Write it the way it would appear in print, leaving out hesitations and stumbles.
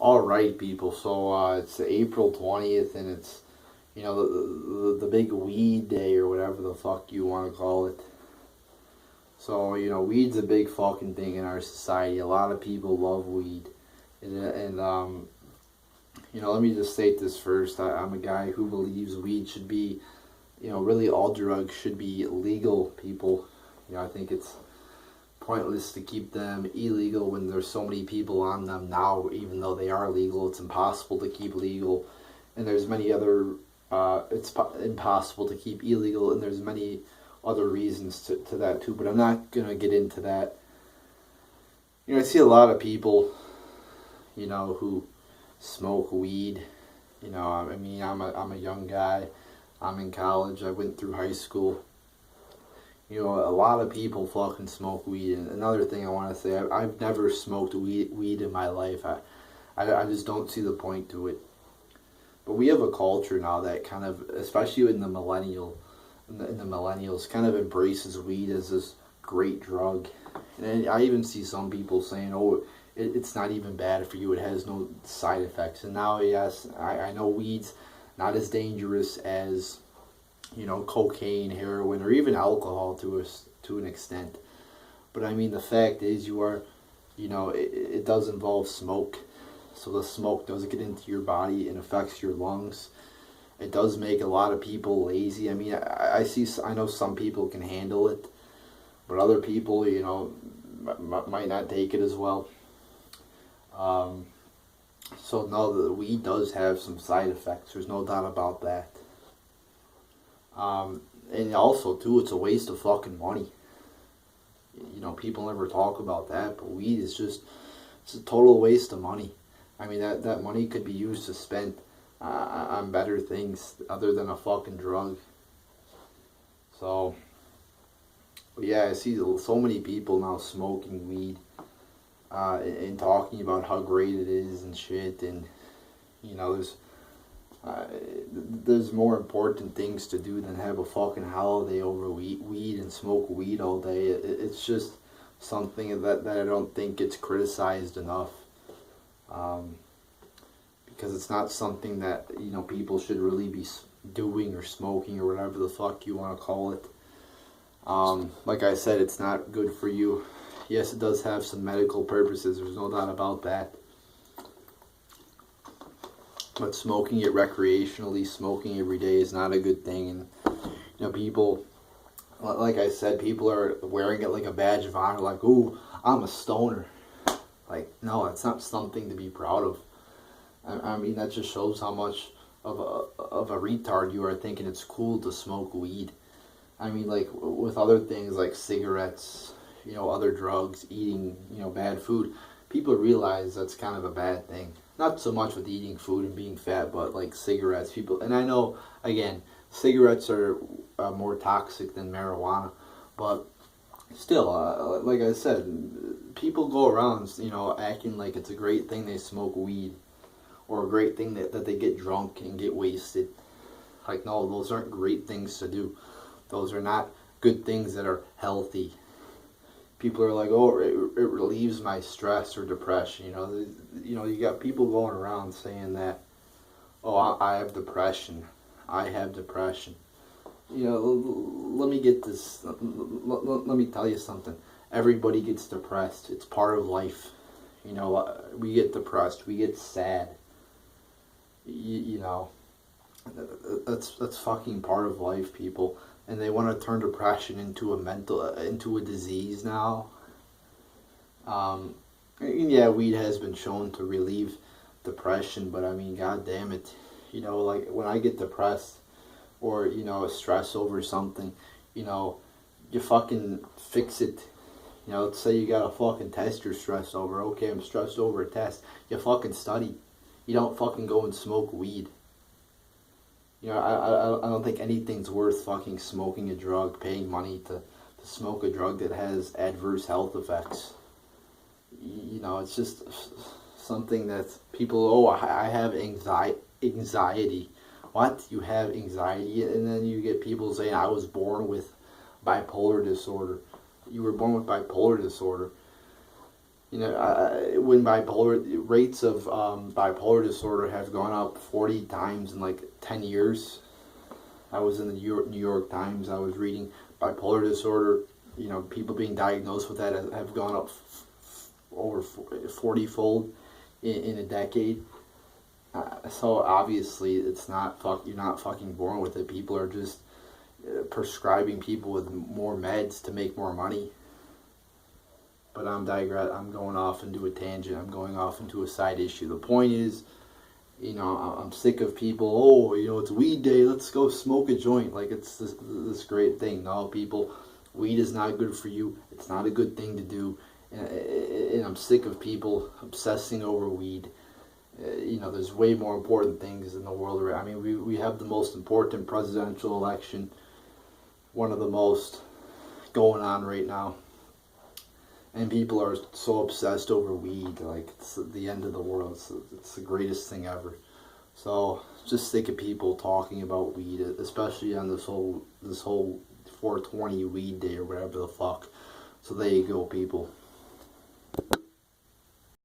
All right, people. So it's April 20th, and it's the big weed day or whatever the fuck you want to call it. So weed's a big fucking thing in our society. A lot of people love weed, and let me just state this first. I'm a guy who believes weed should be, really all drugs should be legal. People, I think it's pointless to keep them illegal when there's so many people on them now. Even though they are legal, it's impossible to keep legal, and there's many other impossible to keep illegal, and there's many other reasons to that too, but I'm not gonna get into that. I see a lot of people who smoke weed. I'm a young guy. I'm in college. I went through high school. A lot of people fucking smoke weed. And another thing I want to say, I've never smoked weed in my life. I just don't see the point to it. But we have a culture now that kind of, especially in the millennials, kind of embraces weed as this great drug. And I even see some people saying, "Oh, it's not even bad for you. It has no side effects." And now, yes, I know weed's not as dangerous as cocaine, heroin, or even alcohol to an extent. But I mean, the fact is, it does involve smoke. So the smoke does get into your body and affects your lungs. It does make a lot of people lazy. I mean, I know some people can handle it, but other people, might not take it as well. So no, the weed does have some side effects. There's no doubt about that. And also too, it's a waste of fucking money. People never talk about that, but weed is it's a total waste of money. I mean, that money could be used to spend on better things other than a fucking drug. So, but yeah, I see so many people now smoking weed, and talking about how great it is and shit, and there's more important things to do than have a fucking holiday over weed and smoke weed all day. It's just something that I don't think gets criticized enough. Because it's not something that people should really be doing or smoking or whatever the fuck you want to call it. Like I said, it's not good for you. Yes, it does have some medical purposes. There's no doubt about that. But smoking it recreationally, smoking every day is not a good thing. And people, like I said, people are wearing it like a badge of honor. Like, ooh, I'm a stoner. Like, no, it's not something to be proud of. I mean, that just shows how much of a retard you are, thinking it's cool to smoke weed. I mean, like, with other things like cigarettes, other drugs, eating, bad food, people realize that's kind of a bad thing. Not so much with eating food and being fat, but like cigarettes, people, and I know, again, cigarettes are more toxic than marijuana, but still, like I said, people go around, acting like it's a great thing they smoke weed, or a great thing that they get drunk and get wasted. Like, no, those aren't great things to do. Those are not good things that are healthy. People are like, oh, it relieves my stress or depression. You got people going around saying that, oh, I have depression. I have depression. Let me get this. Let me tell you something. Everybody gets depressed. It's part of life. We get depressed. We get sad. That's fucking part of life, people. And they want to turn depression into a disease now. And yeah, weed has been shown to relieve depression, but I mean, god damn it, like when I get depressed or stress over something, you fucking fix it. Let's say you got a fucking test you're stressed over. Okay, I'm stressed over a test. You fucking study. You don't fucking go and smoke weed. I don't think anything's worth fucking smoking a drug, paying money to smoke a drug that has adverse health effects. It's just something that people, oh, I have anxiety. What? You have anxiety? And then you get people saying, I was born with bipolar disorder. You were born with bipolar disorder. When bipolar rates of bipolar disorder have gone up 40 times in like 10 years. I was in the New York Times. I was reading bipolar disorder. People being diagnosed with that have gone up over 40-fold in a decade. So obviously, you're not fucking born with it. People are just prescribing people with more meds to make more money. But I'm going off into a tangent. I'm going off into a side issue. The point is, I'm sick of people. Oh, it's weed day. Let's go smoke a joint. Like it's this great thing. No, people, weed is not good for you. It's not a good thing to do. And I'm sick of people obsessing over weed. There's way more important things in the world. I mean, we have the most important presidential election, one of the most going on right now. And people are so obsessed over weed, like it's the end of the world. It's the greatest thing ever. So just sick of people talking about weed, especially on this whole 420 weed day or whatever the fuck. So there you go, people.